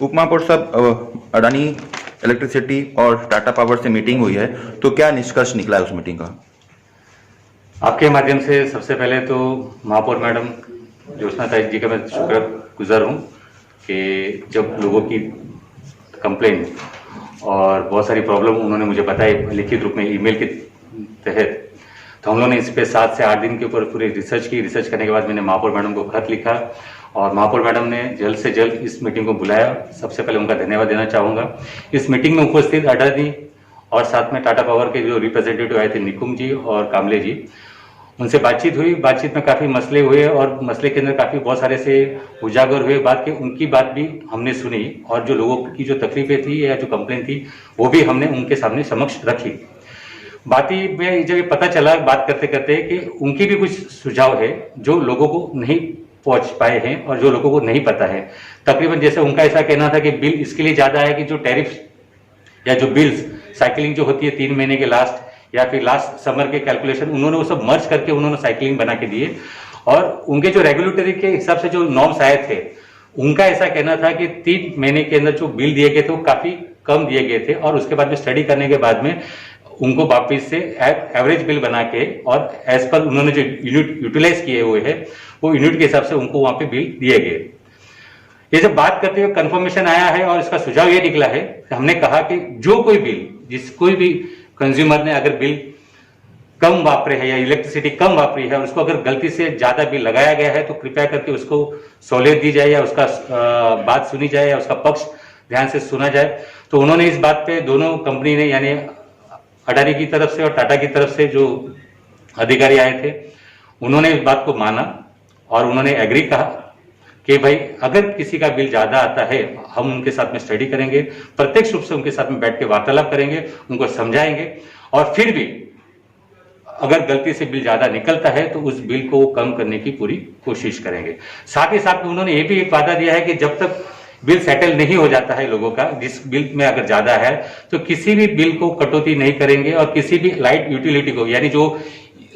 उपमहापौर साहब, अडानी इलेक्ट्रिसिटी और टाटा पावर से मीटिंग हुई है, तो क्या निष्कर्ष निकला है उस मीटिंग का? आपके माध्यम से सबसे पहले तो महापौर मैडम ज्योत्सना जी का मैं शुक्रगुजार हूँ कि जब लोगों की कंप्लेन और बहुत सारी प्रॉब्लम उन्होंने मुझे बताई लिखित रूप में ईमेल के तहत, तो हम लोगों ने इस पे 7 से 8 दिन के ऊपर पूरी रिसर्च की। रिसर्च करने के बाद मैंने महापौर मैडम को खत लिखा और महापौर मैडम ने जल्द से जल्द इस मीटिंग को बुलाया। सबसे पहले उनका धन्यवाद देना चाहूँगा। इस मीटिंग में उपस्थित अडानी और साथ में टाटा पावर के जो रिप्रेजेंटेटिव आए थे, निकुम जी और कामले जी, उनसे बातचीत हुई। बातचीत में काफ़ी मसले हुए और मसले के अंदर काफ़ी बहुत सारे से उजागर हुए। बात के उनकी बात भी हमने सुनी और जो लोगों की जो तकलीफें थी या जो कंप्लेन थी वो भी हमने उनके सामने समक्ष रखी। बातचीत में जब ये पता चला बात करते करते कि उनकी भी कुछ सुझाव है जो लोगों को नहीं पहुंच पाए हैं और जो लोगों को नहीं पता है। तकरीबन जैसे उनका ऐसा कहना था कि बिल इसके लिए ज़्यादा है कि जो टैरिफ या जो बिल्स साइकिलिंग जो होती है 3 महीने के लास्ट या फिर लास्ट समर के कैलकुलेशन, उन्होंने वो सब मर्ज करके उन्होंने साइकिलिंग बना के दिए। और उनके जो रेगुलेटरी के हिसाब से जो नॉर्म्स आए थे, उनका ऐसा कहना था कि 3 महीने के अंदर जो बिल दिए गए थे वो काफ़ी कम दिए गए थे और उसके बाद में स्टडी करने के बाद में उनको वापिस से एवरेज बिल बना के और एज पर उन्होंने जो यूनिट यूटिलाइज किए हुए हैं वो यूनिट के हिसाब से उनको वहां पे बिल दिए गए। ये जब बात करते हुए कंफर्मेशन आया है और इसका सुझाव ये निकला है कि हमने कहा कि जो कोई बिल कोई भी कंज्यूमर ने अगर बिल कम वापरे है या इलेक्ट्रिसिटी कम वापरी है और उसको अगर गलती से ज्यादा बिल लगाया गया है तो कृपया करके उसको सहूलियत दी जाए या उसका बात सुनी जाए या उसका पक्ष ध्यान से सुना जाए। तो उन्होंने इस बात पे दोनों कंपनी ने यानी अडानी की तरफ से और टाटा की तरफ से जो अधिकारी आए थे उन्होंने इस बात को माना और उन्होंने एग्री कहा कि भाई अगर किसी का बिल ज्यादा आता है हम उनके साथ में स्टडी करेंगे, प्रत्यक्ष रूप से उनके साथ में बैठ के वार्तालाप करेंगे, उनको समझाएंगे और फिर भी अगर गलती से बिल ज्यादा निकलता है तो उस बिल को कम करने की पूरी कोशिश करेंगे। साथ ही साथ में उन्होंने ये भी एक वादा दिया है कि जब तक बिल सेटल नहीं हो जाता है लोगों का, जिस बिल में अगर ज्यादा है तो किसी भी बिल को कटौती नहीं करेंगे और किसी भी लाइट यूटिलिटी को यानी जो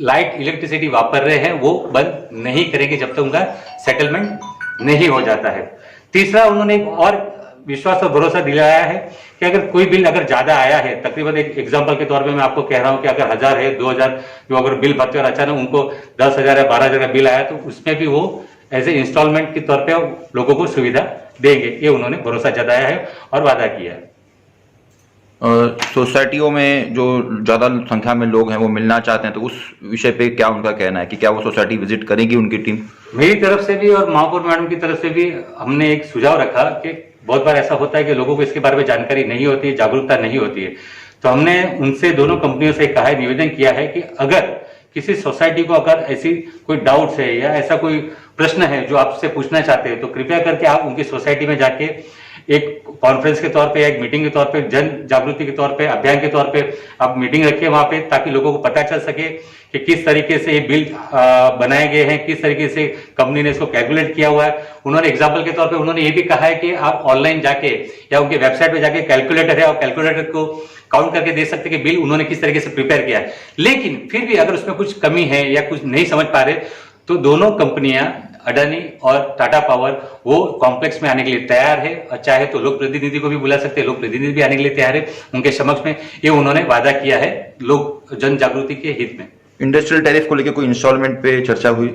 लाइट इलेक्ट्रिसिटी वापर रहे हैं वो बंद नहीं करेंगे जब तक उनका सेटलमेंट नहीं हो जाता है। तीसरा, उन्होंने एक और विश्वास और भरोसा दिलाया है कि अगर कोई बिल अगर ज्यादा आया है, तकरीबन एक एग्जांपल के तौर पे मैं आपको कह रहा हूं कि अगर 1000 है 2000 जो अगर बिल भरते और अचानक उनको 10,000 या 12,000 का बिल आया तो उसमें भी वो एज ए इंस्टॉलमेंट के तौर पे लोगों को सुविधा देंगे। ये उन्होंने भरोसा जताया है और वादा किया है। सोसाइटियों में जो ज्यादा संख्या में लोग हैं वो मिलना चाहते हैं, तो उस विषय पे क्या उनका कहना है कि क्या वो सोसाइटी विजिट करेगी उनकी टीम? मेरी तरफ से भी और महापौर मैडम की तरफ से भी हमने एक सुझाव रखा कि बहुत बार ऐसा होता है कि लोगों को इसके बारे में जानकारी नहीं होती है, जागरूकता नहीं होती है। तो हमने उनसे दोनों कंपनियों से कहा है, निवेदन किया है कि अगर किसी सोसाइटी को अगर ऐसी कोई डाउट्स है या ऐसा कोई प्रश्न है जो आपसे पूछना चाहते हैं तो कृपया करके आप उनकी सोसाइटी में जाके एक कॉन्फ्रेंस के तौर पे, एक मीटिंग के तौर पे, जन जागृति के तौर पे, अभियान के तौर पे आप मीटिंग रखिए वहां पे, ताकि लोगों को पता चल सके कि किस तरीके से ये बिल बनाए गए हैं, किस तरीके से कंपनी ने इसको कैलकुलेट किया हुआ है। उन्होंने एग्जाम्पल के तौर पे उन्होंने ये भी कहा है कि आप ऑनलाइन जाके या उनके वेबसाइट पे जाके कैलकुलेटर है और कैलकुलेटर को काउंट करके दे सकते कि बिल उन्होंने किस तरीके से प्रिपेयर किया है। लेकिन फिर भी अगर उसमें कुछ कमी है या कुछ नहीं समझ पा रहे तो दोनों कंपनियां अडानी और टाटा पावर वो कॉम्प्लेक्स में आने के लिए तैयार है और चाहे तो लोक प्रतिनिधि को भी बुला सकते हैं, लोक प्रतिनिधि भी आने के लिए तैयार है उनके समक्ष में। ये उन्होंने वादा किया है लोक जन जागृति के हित में। इंडस्ट्रियल टैरिफ को लेकर कोई इंस्टॉलमेंट पे चर्चा हुई?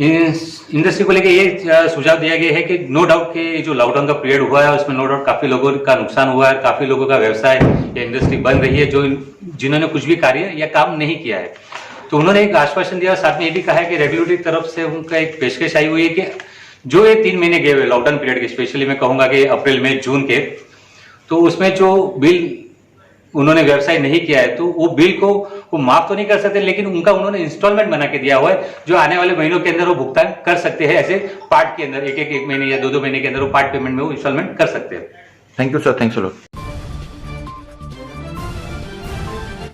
इंडस्ट्री को लेकर ये सुझाव दिया गया है कि नो डाउट कि जो लॉकडाउन का पीरियड हुआ है उसमें नो डाउट काफी लोगों का नुकसान हुआ है, काफी लोगों का व्यवसाय या इंडस्ट्री बंद रही है जो जिन्होंने कुछ भी कार्य या काम नहीं किया है। तो उन्होंने एक आश्वासन दिया, साथ में ये भी कहा है कि रेगुलेटरी तरफ से उनका एक पेशकश आई हुई है कि जो ये 3 महीने गए हुए लॉकडाउन पीरियड के, स्पेशली मैं कहूंगा कि अप्रैल मई जून के, तो उसमें जो बिल उन्होंने व्यवसाय नहीं किया है तो वो बिल को वो माफ तो नहीं कर सकते, लेकिन उनका उन्होंने इंस्टॉलमेंट बना के दिया हुआ है जो आने वाले महीनों के अंदर वो भुगतान कर सकते हैं। ऐसे पार्ट के अंदर एक महीने या 2 महीने के अंदर वो पार्ट पेमेंट में वो इंस्टॉलमेंट कर सकते हैं। Thank you sir, thanks a lot.